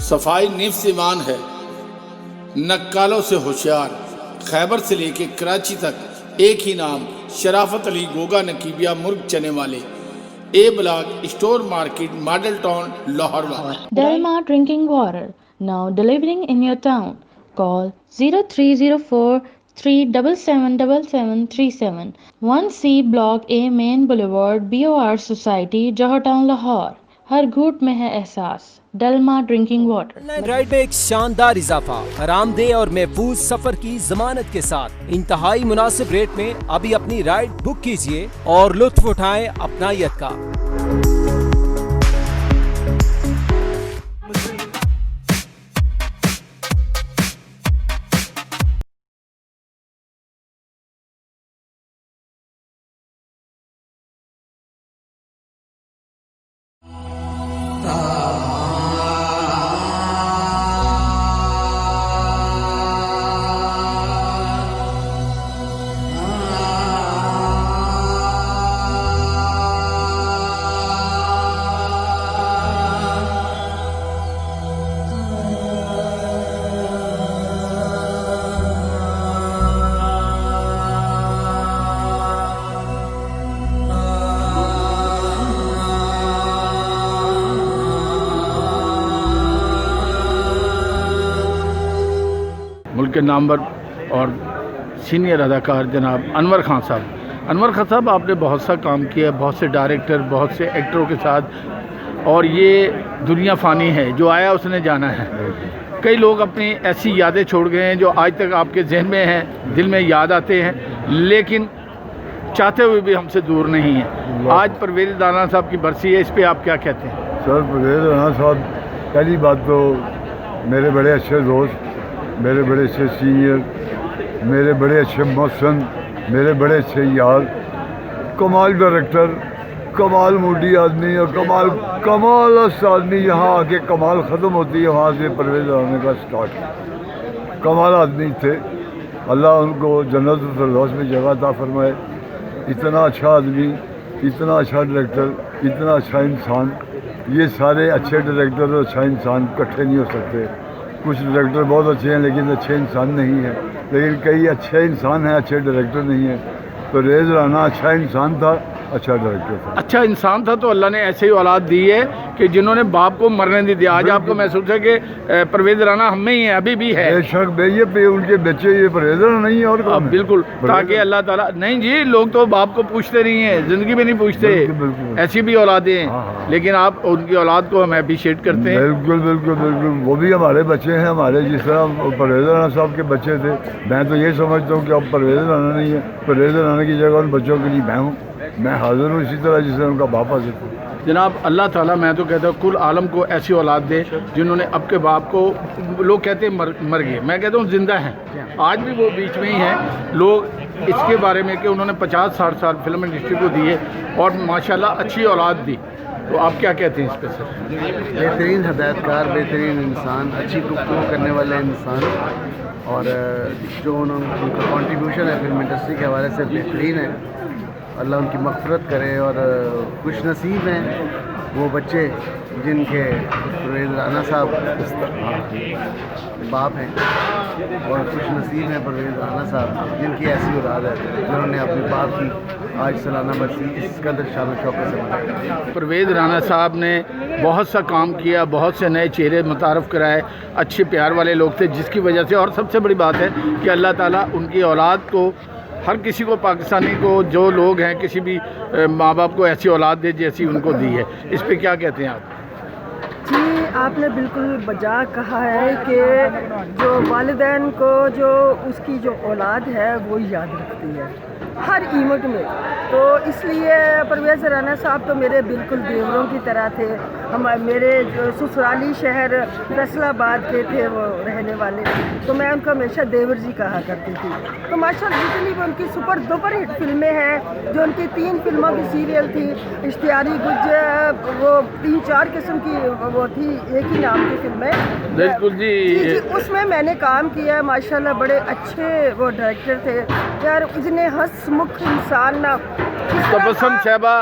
صفائی نفس ایمان ہے، نکالوں سے ہوشیار، خیبر سے لے کے کراچی تک ایک ہی نام، شرافت علی گوگا نقیبیہ مرغ چنے والے، a block store market model town Lahore والا۔ Delma Drinking Water, now delivering in your town. Call 0304 3777737, 1C Block A Main Boulevard, BOR Society, Johor Town, Lahore. ہر گھوٹ میں ہے احساس ڈلما ڈرنکنگ واٹر۔ رائڈ میں ایک شاندار اضافہ، آرام دہ اور محفوظ سفر کی ضمانت کے ساتھ انتہائی مناسب ریٹ میں ابھی اپنی رائڈ بک کیجیے اور لطف اٹھائیں اپنائیت کا۔ ملک کے نامور اور سینئر اداکار جناب انور خان صاحب، انور خان صاحب آپ نے بہت سا کام کیا ہے، بہت سے ڈائریکٹر، بہت سے ایکٹروں کے ساتھ، اور یہ دنیا فانی ہے، جو آیا اس نے جانا ہے۔ کئی لوگ اپنی ایسی یادیں چھوڑ گئے ہیں جو آج تک آپ کے ذہن میں ہیں، دل میں یاد آتے ہیں، لیکن چاہتے ہوئے بھی ہم سے دور نہیں ہیں۔ آج پرویز رانا صاحب کی برسی ہے، اس پہ آپ کیا کہتے ہیں؟ سر، پرویز رانا صاحب پہلی بات تو میرے بڑے اچھے دوست، میرے بڑے اچھے سینئر، میرے بڑے اچھے محسن، میرے بڑے اچھے یار، کمال ڈائریکٹر، کمال موڈی آدمی اور کمال آدمی۔ یہاں آ کے کمال ختم ہوتی ہے، وہاں سے پرویز رانا کا سٹارٹ۔ کمال آدمی تھے، اللہ ان کو جنت الفردوس میں جگہ عطا فرمائے۔ اتنا اچھا آدمی، اتنا اچھا ڈائریکٹر، اتنا اچھا انسان، یہ سارے اچھے ڈائریکٹر اور اچھا انسان اکٹھے نہیں ہو سکتے۔ کچھ ڈائریکٹر بہت اچھے ہیں لیکن اچھے انسان نہیں ہیں، لیکن کئی اچھے انسان ہیں، اچھے ڈائریکٹر نہیں ہیں۔ تو پرویز رانا اچھا انسان تھا، اچھا ڈائریکٹر تھا۔ اچھا انسان تھا تو اللہ نے ایسے ہی اولاد دی ہے کہ جنہوں نے باپ کو مرنے نہیں دیا۔ آج آپ کو محسوس ہے کہ پرویز رانا ہم میں ہی ہے، ابھی بھی ہے۔ بے شک بے، یہ پہ ان کے بچے یہ پرویز رانا نہیں ہے اور کون ہے؟ بالکل، تاکہ اللہ تعالیٰ، نہیں جی، لوگ تو باپ کو پوچھتے نہیں ہیں، زندگی میں نہیں پوچھتے، بالکل ایسی بھی اولادیں ہیں، لیکن آپ ان کی اولاد کو ہم اپریشیٹ کرتے ہیں۔ بالکل بالکل بالکل، وہ بھی ہمارے بچے ہیں، ہمارے جس طرح پرویز رانا صاحب کے بچے تھے۔ میں تو یہ سمجھتا ہوں کہ اب پرویز رانا نہیں ہے، پرویز رانا کی جگہ ان بچوں کے لیے میں ہوں، میں حاضر ہوں اسی طرح جس طرح ان کا باپ حاضر تھا۔ جناب اللہ تعالیٰ، میں تو کہتا ہوں کل عالم کو ایسی اولاد دے جنہوں نے اب کے باپ کو، لوگ کہتے ہیں مر گئے، میں کہتا ہوں زندہ ہیں، آج بھی وہ بیچ میں ہی ہیں۔ لوگ اس کے بارے میں کہ انہوں نے 50-60 سال فلم انڈسٹری کو دیے اور ماشاءاللہ اچھی اولاد دی، تو آپ کیا کہتے ہیں اس پہ سر؟ بہترین ہدایت کار، بہترین انسان، اچھی گفتگو کرنے والے انسان، اور جو ان کا کنٹریبیوشن ہے فلم انڈسٹری کے حوالے سے بہترین ہے۔ اللہ ان کی مغفرت کرے، اور خوش نصیب ہیں وہ بچے جن کے پرویز رانا صاحب باپ ہیں، اور خوش نصیب ہیں پرویز رانا صاحب جن کی ایسی اولاد ہے جنہوں نے اپنے باپ کی آج سالانہ برسی اس قدر شان و شوکت سے منائی۔ پرویز رانا صاحب نے بہت سا کام کیا، بہت سے نئے چہرے متعارف کرائے، اچھے پیار والے لوگ تھے، جس کی وجہ سے، اور سب سے بڑی بات ہے کہ اللہ تعالیٰ ان کی اولاد کو، ہر کسی کو، پاکستانی کو، جو لوگ ہیں کسی بھی ماں باپ کو ایسی اولاد دے جیسی ان کو دی ہے۔ اس پہ کیا کہتے ہیں آپ؟ جی، آپ نے بالکل بجا کہا ہے کہ جو والدین کو جو اس کی جو اولاد ہے وہ یاد رکھتی ہے ہر ایونٹ میں، تو اس لیے پرویز رانا صاحب تو میرے بالکل دیوروں کی طرح تھے۔ میرے جو سسرالی شہر فیصل آباد کے تھے وہ رہنے والے، تو میں ان کو ہمیشہ دیور جی کہا کرتی تھی۔ تو ماشاء اللہ جتنی بھی ان کی سپر ڈپر ہٹ فلمیں ہیں، جو ان کی 3 فلموں کی سیریل تھی، اشتہاری گج، وہ 3-4 قسم کی وہ تھی، ایک ہی نام کی فلمیں، بالکل جی، اس میں میں نے کام کیا ہے۔ ماشاءاللہ بڑے اچھے وہ ڈائریکٹر تھے یار، اتنے ہنس مکھ انسان نہ، تبسم صاحبہ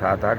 7-8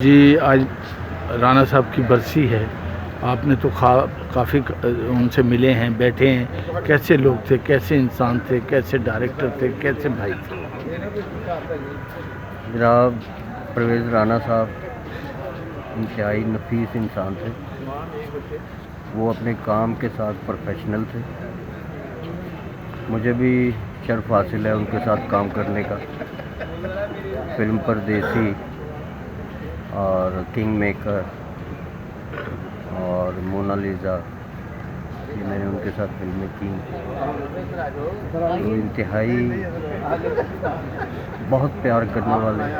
جی آج رانا صاحب کی برسی ہے، آپ نے تو کافی ان سے ملے ہیں، بیٹھے ہیں، کیسے لوگ تھے، کیسے انسان تھے، کیسے ڈائریکٹر تھے، کیسے بھائی تھے؟ جناب پرویز رانا صاحب انتہائی نفیس انسان تھے، وہ اپنے کام کے ساتھ پروفیشنل تھے، مجھے بھی شرف حاصل ہے ان کے ساتھ کام کرنے کا۔ فلم پردیسی اور کنگ میکر اور مونالیزا، یہ میں نے ان کے ساتھ فلمیں کی، وہ انتہائی بہت پیار کرنے والے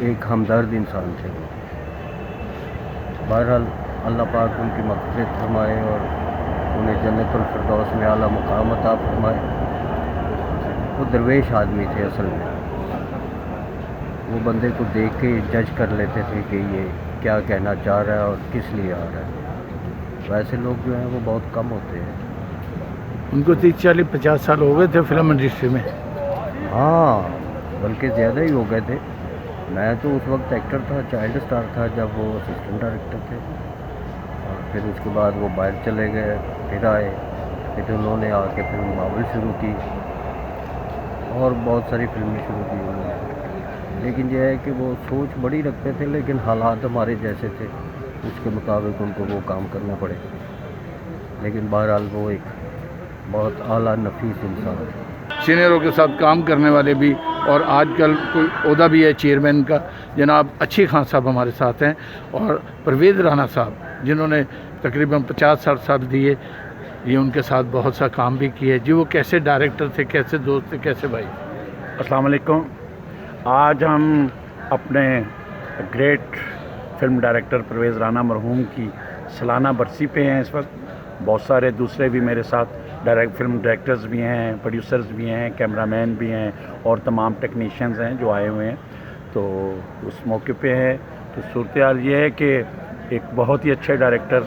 ایک ہمدرد انسان تھے۔ بہرحال اللہ پاک ان کی مغفرت فرمائے اور انہیں جنت الفردوس میں اعلیٰ مقام عطا فرمائے۔ وہ درویش آدمی تھے اصل میں، وہ بندے کو دیکھ کے جج کر لیتے تھے کہ یہ کیا کہنا چاہ رہا ہے اور کس لیے آ رہا ہے۔ ویسے لوگ جو ہیں وہ بہت کم ہوتے ہیں۔ ان کو 30-40-50 سال ہو گئے تھے فلم انڈسٹری میں؟ ہاں بلکہ زیادہ ہی ہو گئے تھے۔ میں تو اس وقت ایکٹر تھا، چائلڈ اسٹار تھا جب وہ اسسٹنٹ ڈائریکٹر تھے، اور پھر اس کے بعد وہ باہر چلے گئے، پھر آئے، پھر انہوں نے آ کے پھر ناول شروع کی اور بہت ساری فلمیں شروع کی انہوں نے۔ لیکن یہ ہے کہ وہ سوچ بڑی رکھتے تھے، لیکن حالات ہمارے جیسے تھے، اس کے مطابق ان کو وہ کام کرنا پڑے۔ لیکن بہرحال وہ ایک بہت اعلیٰ نفیس انسان تھے۔ سینئروں کے ساتھ کام کرنے والے بھی، اور آج کل کوئی عہدہ بھی ہے چیئرمین کا، جناب اچھی خان صاحب ہمارے ساتھ ہیں، اور پرویز رانا صاحب جنہوں نے تقریباً 50-60 سال دیے، یہ ان کے ساتھ بہت سا کام بھی کیا ہے۔ جی وہ کیسے ڈائریکٹر تھے، کیسے دوست تھے، کیسے بھائی؟ السلام علیکم۔ آج ہم اپنے great film director Parvez Rana مرحوم کی سالانہ برسی پہ ہیں اس وقت۔ بہت سارے دوسرے بھی میرے ساتھ فلم ڈائریکٹرز بھی ہیں، پروڈیوسرز بھی ہیں، کیمرہ مین بھی ہیں، اور تمام ٹیکنیشینز ہیں جو آئے ہوئے ہیں۔ تو اس موقع پہ ہے تو صورتحال یہ ہے کہ ایک بہت ہی اچھے ڈائریکٹر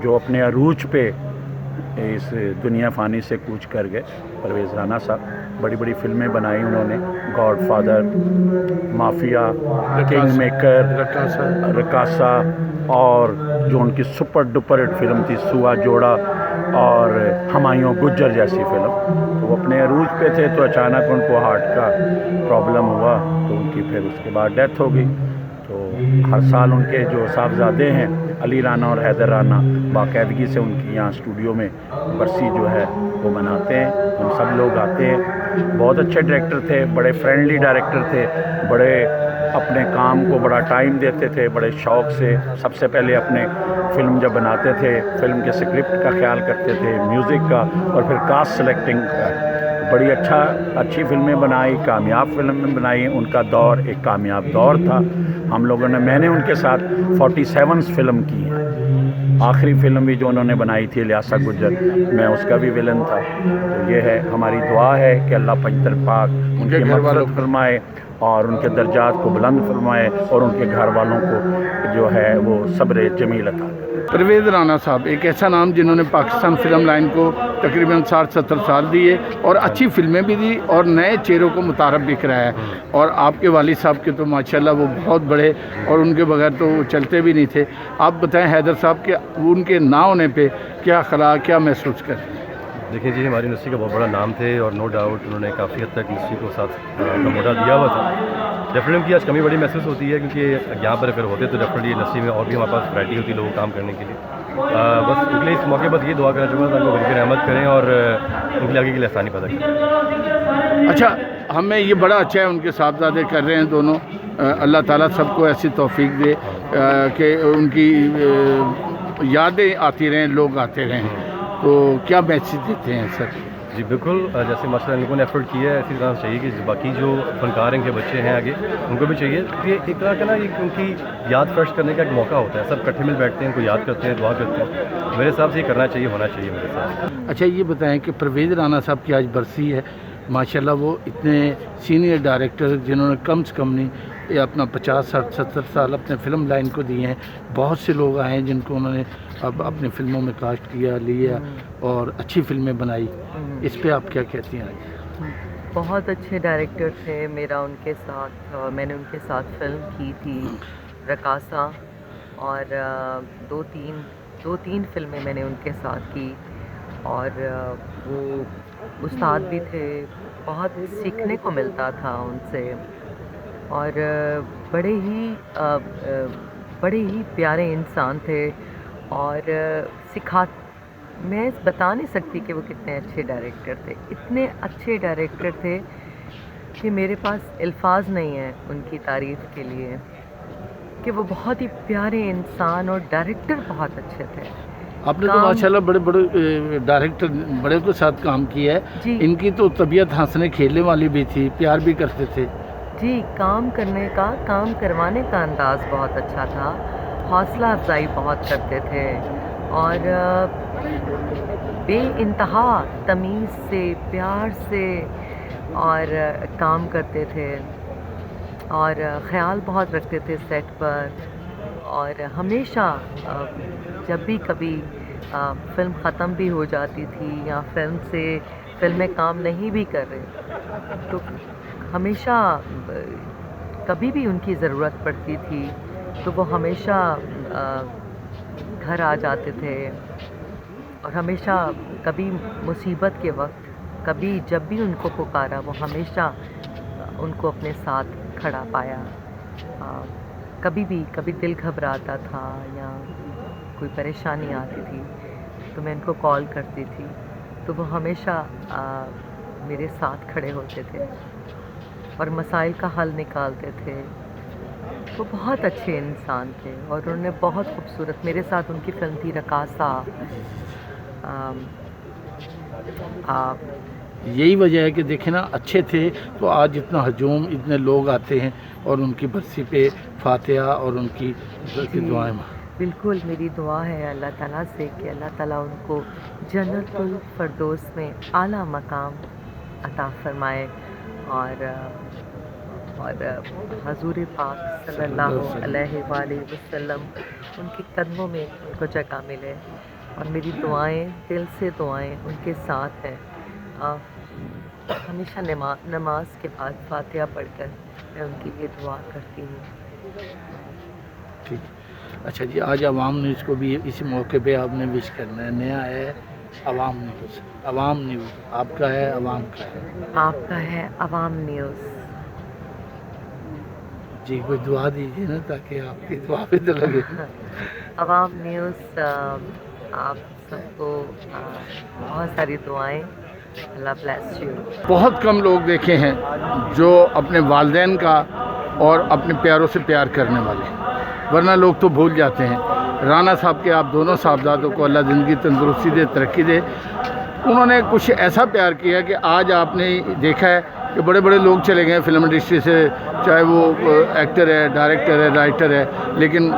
جو اپنے عروج پہ اس دنیا فانی سے کوچ کر گئے، پرویز رانا صاحب، بڑی بڑی فلمیں بنائی انہوں نے، Godfather, Mafia, Kingmaker, Rakasa, اور جو ان کی سپر ڈپر ہٹ فلم تھی سوا جوڑا، اور ہمایوں گجر جیسی فلم۔ تو وہ اپنے عروج پہ تھے تو اچانک ان کو ہارٹ کا پرابلم ہوا، تو ان کی پھر اس کے بعد ڈیتھ ہو گئی۔ تو ہر سال ان کے جو صاحبزادے ہیں علی رانا اور حیدر رانا باقاعدگی سے ان کی یہاں اسٹوڈیو میں برسی جو ہے وہ مناتے ہیں، ہم سب لوگ آتے ہیں۔ بہت اچھے ڈائریکٹر تھے، بڑے فرینڈلی ڈائریکٹر تھے، بڑے اپنے کام کو بڑا ٹائم دیتے تھے، بڑے شوق سے۔ سب سے پہلے اپنے فلم جب بناتے تھے، فلم کے اسکرپٹ کا خیال کرتے تھے، میوزک کا، اور پھر کاسٹ سلیکٹنگ کا۔ بڑی اچھی فلمیں بنائی، کامیاب فلمیں بنائی۔ ان کا دور ایک کامیاب دور تھا۔ میں نے ان کے ساتھ 47 فلم کی ہیں۔ آخری فلم بھی جو انہوں نے بنائی تھی الیاسا گجر، میں اس کا بھی ویلن تھا۔ تو یہ ہے ہماری دعا ہے کہ اللہ پنجتر پاک ان کے مغفرت فرمائے اور ان کے درجات کو بلند فرمائے، اور ان کے گھر والوں کو جو ہے وہ صبر جمیل عطا کرے۔ پرویز رانا صاحب ایک ایسا نام جنہوں نے پاکستان فلم لائن کو تقریباً 60-70 سال دیے، اور اچھی فلمیں بھی دی، اور نئے چہروں کو متعارف بھی کرایا ہے۔ اور آپ کے والد صاحب کے تو ماشاءاللہ وہ بہت بڑے، اور ان کے بغیر تو وہ چلتے بھی نہیں تھے۔ آپ بتائیں حیدر صاحب کہ ان کے نہ ہونے پہ کیا خلا، کیا محسوس کرتے ہیں؟ دیکھیں جی، ہماری انڈسٹری کا بہت بڑا نام تھے، اور نو ڈاؤٹ انہوں نے کافی حد تک انڈسٹری کو ساتھ موٹا دیا ہوا تھا۔ ڈیفینیٹلی ان کی آج کمی بڑی محسوس ہوتی ہے، کیونکہ یہاں پر اگر ہوتے تو ڈیفینیٹلی انڈسٹری میں اور بھی ہمارے پاس ورائٹی ہوتی لوگوں کام کرنے کے لیے۔ بس ان کے لیے اس موقع پر یہ دعا کرنا چاہوں گا تاکہ وہ بڑی رحمت کریں اور ان کے آگے کے لیے آسانی پیدا کریں۔ اچھا، ہمیں یہ بڑا اچھا ہے ان کے صاحبزادے کر رہے ہیں دونوں، اللہ تعالیٰ سب کو ایسی توفیق دے کہ ان کی یادیں آتی رہیں، لوگ آتے رہیں۔ تو کیا میسیج دیتے ہیں سر؟ جی بالکل، جیسے ماشاء اللہ ان لوگوں نے ایفرٹ کیا ہے، اسی طرح چاہیے کہ باقی جو فنکار ہیں کے بچے ہیں آگے، ان کو بھی چاہیے کہ ایک طرح کا نا ان کی یاد فرش کرنے کا ایک موقع ہوتا ہے، سب کٹھے مل بیٹھتے ہیں، ان کو یاد کرتے ہیں، دعا کرتے ہیں۔ میرے حساب سے یہ کرنا چاہیے، ہونا چاہیے میرے ساتھ۔ اچھا یہ بتائیں کہ پرویز رانا صاحب کی آج برسی ہے، ماشاءاللہ وہ اتنے سینئر ڈائریکٹر جنہوں نے کم سے کم نہیں یہ اپنا 50-60-70 سال اپنے فلم لائن کو دیے ہیں، بہت سے لوگ آئے ہیں جن کو انہوں نے اب اپنی فلموں میں کاسٹ کیا، لیا اور اچھی فلمیں بنائی، اس پہ آپ کیا کہتی ہیں؟ بہت اچھے ڈائریکٹر تھے، میرا ان کے ساتھ میں نے ان کے ساتھ فلم کی تھی، رقاصہ، اور دو تین فلمیں میں نے ان کے ساتھ کی، اور وہ استاد بھی تھے، بہت سیکھنے کو ملتا تھا ان سے، اور بڑے ہی پیارے انسان تھے، اور میں بتا نہیں سکتی کہ وہ کتنے اچھے ڈائریکٹر تھے، اتنے اچھے ڈائریکٹر تھے کہ میرے پاس الفاظ نہیں ہیں ان کی تعریف کے لیے، کہ وہ بہت ہی پیارے انسان اور ڈائریکٹر بہت اچھے تھے۔ آپ نے تو ماشاءاللہ بڑے ڈائریکٹر بڑے کے ساتھ کام کیا ہے جی۔ ان کی تو طبیعت ہنسنے کھیلنے والی بھی تھی، پیار بھی کرتے تھے جی، کام کروانے کا انداز بہت اچھا تھا، حوصلہ افزائی بہت کرتے تھے، اور بے انتہا تمیز سے، پیار سے اور کام کرتے تھے، اور خیال بہت رکھتے تھے سیٹ پر، اور ہمیشہ جب بھی کبھی فلم ختم بھی ہو جاتی تھی یا فلم میں کام نہیں بھی کر رہے تو ہمیشہ کبھی بھی ان کی ضرورت پڑتی تھی تو وہ ہمیشہ گھر آ جاتے تھے، اور ہمیشہ کبھی مصیبت کے وقت، کبھی جب بھی ان کو پکارا وہ ہمیشہ ان کو اپنے ساتھ کھڑا پایا۔ کبھی دل گھبراتا تھا یا کوئی پریشانی آتی تھی تو میں ان کو کال کرتی تھی تو وہ ہمیشہ میرے ساتھ کھڑے ہوتے تھے اور مسائل کا حل نکالتے تھے۔ وہ بہت اچھے انسان تھے، اور انہوں نے بہت خوبصورت، میرے ساتھ ان کی فلم تھی رقاصہ۔ یہی وجہ ہے کہ دیکھیں نا، اچھے تھے تو آج اتنا ہجوم، اتنے لوگ آتے ہیں اور ان کی برسی پہ فاتحہ اور ان کی دعائیں۔ بالکل، میری دعا ہے اللہ تعالیٰ سے کہ اللہ تعالیٰ ان کو جنت الفردوس میں اعلیٰ مقام عطا فرمائے، اور حضور پاک صلی اللہ علیہ وآلہ وسلم ان کے قدموں میں ان کو جگہ ملے، اور میری دعائیں، دل سے دعائیں ان کے ساتھ ہیں۔ ہمیشہ نماز کے بعد فاتحہ پڑھ کر میں ان کے لیے دعا کرتی ہوں۔ ٹھیک، اچھا جی، آج عوام نیوز کو بھی اسی موقع پہ آپ نے وش کرنا ہے، نیا ہے عوام نیوز آپ کا ہے، عوام کا ہے، آپ کا ہے عوام نیوز جی، کوئی دعا دیجیے نا تاکہ آپ کی دعا بھی تو لگے۔ عوام نیوز آپ سب کو بہت ساری دعائیں، اللہ بلیس یو۔ بہت کم لوگ دیکھے ہیں جو اپنے والدین کا اور اپنے پیاروں سے پیار کرنے والے، ورنہ لوگ تو بھول جاتے ہیں۔ رانا صاحب کے آپ دونوں صاحبزادوں کو اللہ زندگی تندرستی دے، ترقی دے۔ انہوں نے کچھ ایسا پیار کیا کہ آج آپ نے دیکھا ہے کہ بڑے بڑے لوگ چلے گئے فلم انڈسٹری سے، چاہے وہ ایکٹر ہے، ڈائریکٹر ہے، رائٹر ہے، لیکن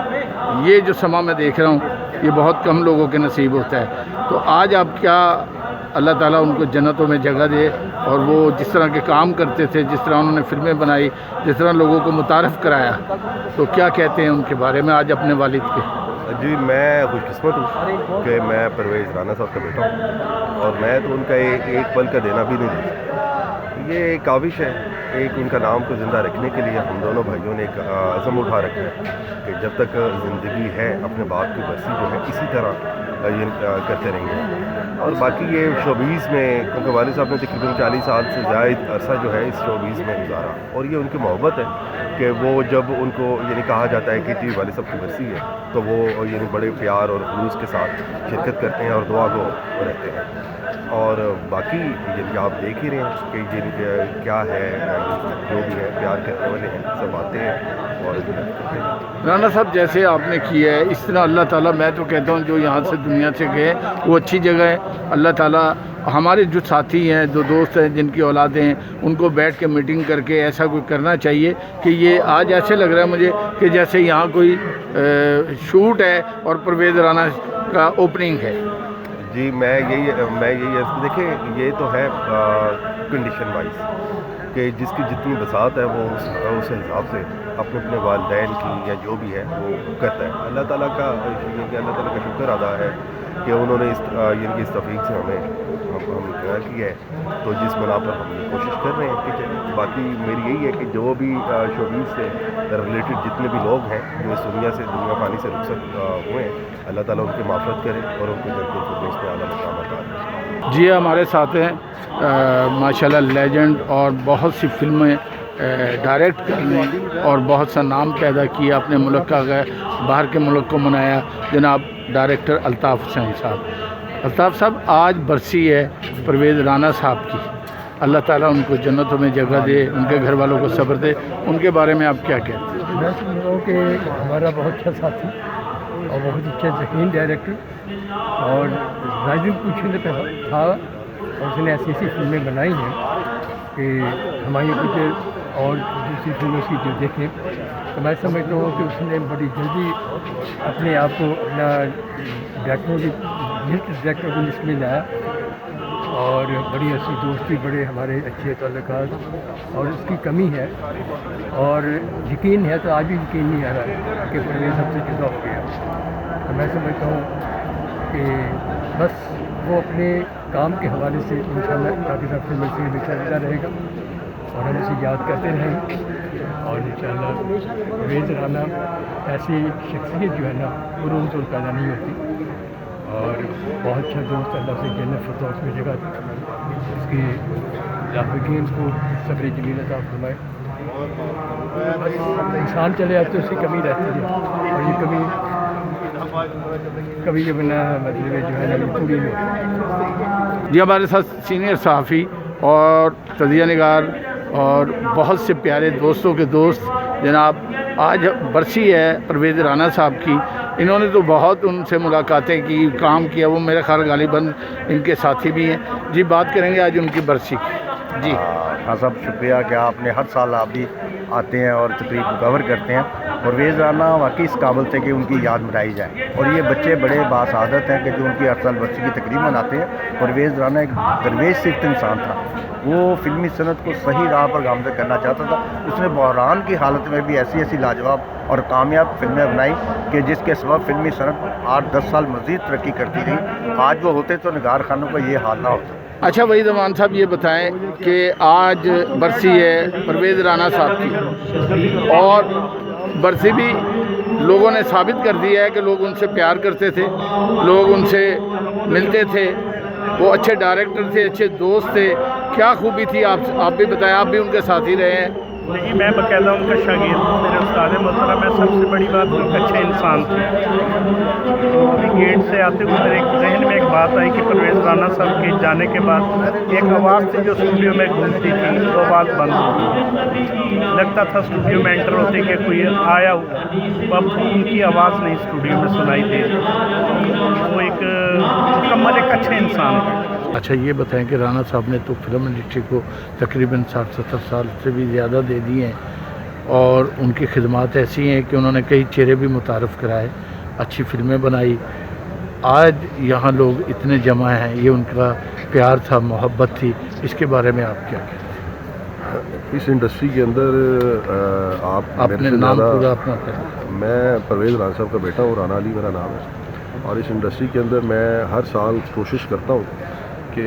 یہ جو سما میں دیکھ رہا ہوں یہ بہت کم لوگوں کے نصیب ہوتا ہے۔ تو آج آپ کیا، اللہ تعالیٰ ان کو جنتوں میں جگہ دے، اور وہ جس طرح کے کام کرتے تھے، جس طرح انہوں نے فلمیں بنائی، جس طرح لوگوں کو متعارف کرایا، تو کیا کہتے ہیں ان کے بارے میں آج اپنے والد کے؟ جی، میں خوش قسمت ہوں کہ میں پرویز رانا صاحب کا بیٹا ہوں، اور میں تو ان کا ایک پل کا دینا بھی نہیں دے سکتا۔ یہ ایک کاوش ہے، ایک ان کا نام کو زندہ رکھنے کے لیے ہم دونوں بھائیوں نے ایک عزم اٹھا رکھا ہے کہ جب تک زندگی ہے اپنے باپ کی برسی جو ہے اسی طرح یہ کرتے رہیں گے۔ اور باقی یہ شوبیز میں، کیونکہ والد صاحب نے تقریباً 40 سال سے زائد عرصہ جو ہے اس شوبیز میں گزارا، اور یہ ان کی محبت ہے کہ وہ جب ان کو یعنی کہا جاتا ہے کہ جی والد صاحب کی برسی ہے تو وہ یعنی بڑے پیار اور خلوص کے ساتھ شرکت کرتے ہیں اور دعا کو رہتے ہیں۔ اور باقی یعنی آپ دیکھ ہی رہے ہیں کہ یہ کیا ہے، جو بھی ہے پیار کرنے والے ہیں، سب آتے ہیں اور رانا صاحب جیسے آپ نے کیا ہے اس طرح اللہ تعالیٰ، میں تو کہتا ہوں جو یہاں سے دنیا سے گئے وہ اچھی جگہ ہے، اللہ تعالیٰ ہمارے جو ساتھی ہیں، جو دوست ہیں، جن کی اولادیں ہیں، ان کو بیٹھ کے میٹنگ کر کے ایسا کوئی کرنا چاہیے کہ یہ آج ایسے لگ رہا ہے مجھے کہ جیسے یہاں کوئی شوٹ ہے اور پرویز رانا کا اوپننگ ہے۔ جی، میں یہی دیکھیں، یہ تو ہے کنڈیشن وائز، کہ جس کی جتنی بساط ہے وہ اس حساب سے اپنے اپنے والدین کی یا جو بھی ہے وہ کرتا ہے. اللہ تعالیٰ کا شکر ادا ہے کہ انہوں نے اس توفیق سے ہم کیا ہے. تو جس بنا پر ہم کوشش کر رہے ہیں کہ باقی میری یہی ہے کہ جو بھی شوبیز سے ریلیٹڈ جتنے بھی لوگ ہیں جو اس دنیا فانی سے رخصت ہوئے ہیں, اللہ تعالیٰ ان کی معافرت کرے اور ان کو جنت الفردوس میں اعلیٰ مقام عطا کرے. جی ہمارے ساتھ ہیں ماشاءاللہ لیجنڈ اور بہت سی فلمیں ڈائریکٹ کرنے اور بہت سا نام پیدا کیا, اپنے ملک کا باہر کے ملک کو منایا, جناب ڈائریکٹر الطاف حسین صاحب. الطاف صاحب آج برسی ہے پرویز رانا صاحب کی, اللہ تعالیٰ ان کو جنتوں میں جگہ دے, ان کے گھر والوں کو صبر دے. ان کے بارے میں آپ کیا کہتے ہیں؟ میں سمجھ رہا ہوں کہ ہمارا بہت اچھا ساتھی اور بہت اچھا ذہین ڈائریکٹر, اور رائزنگ پوچھنے پہ تھا اور اس نے ایسی ایسی فلمیں بنائی ہیں کہ ہماری کچھ اور دوسری فلموں کی جو دیکھیں تو میں سمجھتا ہوں کہ اس نے بڑی جلدی اپنے آپ کو اپنا ڈائریکٹر کو لسٹ میں لایا, اور بڑی اچھی دوستی, بڑے ہمارے اچھے تعلقات, اور اس کی کمی ہے اور یقین ہے تو آج بھی یقین نہیں آ رہا ہے کہ پرویز ہم سے جدا ہو گیا. تو میں سمجھتا ہوں کہ بس وہ اپنے کام کے حوالے سے انشاءاللہ کافی سب فلموں سے ہمیشہ رہے گا اور ہم اسے یاد کرتے رہیں گے. اور انشاءاللہ پرویز رانا ایسی شخصیت جو ہے نا وہ روز روز پیدا نہیں ہوتی, اور بہت اچھا دوست, اللہ سے جنت الفردوس میں جگہ دی, اس کے لاحقین کو صبر جمیل عطا فرمائے. انسان چلے آتے اس کی کمی رہتی ہے, اور یہ کبھی یہ بنا مطلب جو ہے نا پوری نہیں. جی ہمارے ساتھ سینئر صحافی اور تجزیہ نگار اور بہت سے پیارے دوستوں کے دوست جناب, آج برسی ہے پرویز رانا صاحب کی. انہوں نے تو بہت ان سے ملاقاتیں کی, کام کیا, وہ میرے خیال غالباً ان کے ساتھی بھی ہیں. جی بات کریں گے آج ان کی برسی کی. جی ہاں صاحب شکریہ کہ آپ نے ہر سال آپ بھی آتے ہیں اور تقریب کور کرتے ہیں. پرویز رانا واقعی اس قابل تھے کہ ان کی یاد منائی جائے, اور یہ بچے بڑے باسعادت ہیں کہ جو ان کی ہر سال برسی کی تقریب مناتے ہیں. پرویز رانا ایک درویش صفت انسان تھا, وہ فلمی صنعت کو صحیح راہ پر گامزن کرنا چاہتا تھا. اس نے بحران کی حالت میں بھی ایسی ایسی لاجواب اور کامیاب فلمیں بنائی کہ جس کے سبب فلمی صنعت 8-10 سال مزید ترقی کرتی رہی. آج وہ ہوتے تو نگار خانوں کا یہ حال نہ ہوتا. اچھا وحید امان صاحب یہ بتائیں کہ آج برسی ہے پرویز رانا صاحب کی, اور برسی بھی لوگوں نے ثابت کر دیا ہے کہ لوگ ان سے پیار کرتے تھے, لوگ ان سے ملتے تھے, وہ اچھے ڈائریکٹر تھے, اچھے دوست تھے. کیا خوبی تھی آپ بھی بتائیں, آپ بھی ان کے ساتھی رہے ہیں. دیکھیے میں باقاعدہ ان کا شاگرد, میرے استاد محترم ہے. سب سے بڑی بات ان اچھے انسان تھے. گیٹ سے آتے ہوئے میرے ذہن میں ایک بات آئی کہ پرویز رانا صاحب کے جانے کے بعد ایک آواز تھی جو اسٹوڈیو میں گونجتی تھی, وہ آواز بند ہو گئی. لگتا تھا اسٹوڈیو میں انٹر ہوتے کہ کوئی آیا ہو, اب ان کی آواز نہیں اسٹوڈیو میں سنائی دے. وہ ایک مکمل ایک اچھے انسان تھے. اچھا یہ بتائیں کہ رانا صاحب نے تو فلم انڈسٹری کو تقریباً 60-70 سال سے بھی زیادہ دے دیے ہیں, اور ان کی خدمات ایسی ہیں کہ انہوں نے کئی چہرے بھی متعارف کرائے, اچھی فلمیں بنائی. آج یہاں لوگ اتنے جمع ہیں, یہ ان کا پیار تھا, محبت تھی. اس کے بارے میں آپ کیا کہتے ہیں؟ اس انڈسٹری کے اندر آپ اپنے نام پورا اپنا کہیں. میں پرویز رانا صاحب کا بیٹا ہوں, رانا علی میرا نام ہے, اور اس انڈسٹری کے اندر میں ہر سال کوشش کرتا ہوں کہ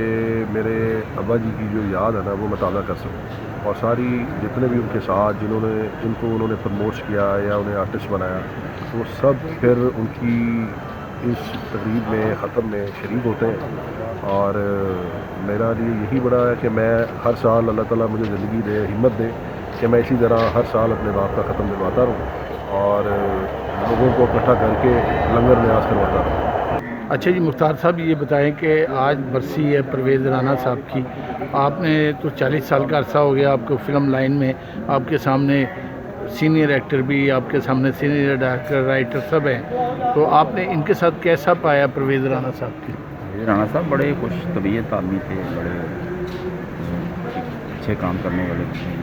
میرے ابا جی کی جو یاد ہے نا وہ مطالعہ کر سکوں, اور ساری جتنے بھی ان کے ساتھ جن کو انہوں نے پروموٹ کیا یا انہیں آرٹسٹ بنایا, وہ سب پھر ان کی اس تقریب میں ختم میں شریک ہوتے ہیں. اور میرا لیے یہی بڑا ہے کہ میں ہر سال اللہ تعالیٰ مجھے زندگی دے, ہمت دے کہ میں اسی طرح ہر سال اپنے باپ کا ختم دلواتا رہوں اور لوگوں کو اکٹھا کر کے لنگر نیاز کرواتا رہوں. اچھا جی مختار صاحب یہ بتائیں کہ آج برسی ہے پرویز رانا صاحب کی. آپ نے تو 40 سال کا عرصہ ہو گیا آپ کو فلم لائن میں, آپ کے سامنے سینئر ایکٹر بھی, آپ کے سامنے سینئر ڈائریکٹر رائٹر سب ہیں, تو آپ نے ان کے ساتھ کیسا پایا پرویز رانا صاحب کی؟ رانا صاحب بڑے خوش طبیعت آدمی تھے, بڑے اچھے کام کرنے والے تھے,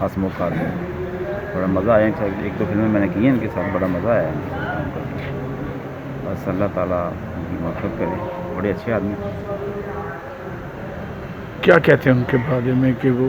ہنسمکھ آدمی. بڑا مزہ آیا. 1-2 فلمیں میں نے کی ہیں ان کے ساتھ, بڑا مزہ آیا. بس اللہ تعالیٰ ان کی مغفرت کرے, بڑے اچھے آدمی. کیا کہتے ہیں ان کے بارے میں کہ وہ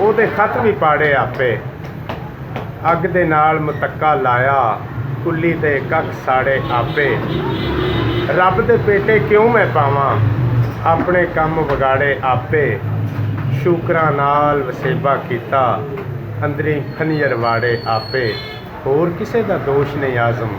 ਉਹਦੇ ਖਤ ਵੀ ਪਾੜੇ ਆਪੇ, ਅੱਗ ਦੇ ਨਾਲ ਮੁਤੱਕਾ ਲਾਇਆ, ਕੁੱਲੀ ਤੇ ਕੱਖ ਸਾੜੇ ਆਪੇ, ਰੱਬ ਦੇ ਪੇਟੇ ਕਿਉਂ ਮੈਂ ਪਾਵਾਂ, ਆਪਣੇ ਕੰਮ ਵਿਗਾੜੇ ਆਪੇ, ਸ਼ੂਕਰਾਂ ਨਾਲ ਵਸੇਬਾ ਕੀਤਾ, ਅੰਦਰੀ ਖੰਜਰ ਵਾੜੇ ਆਪੇ, ਹੋਰ ਕਿਸੇ ਦਾ ਦੋਸ਼ ਨਹੀਂ ਆਜ਼ਮ,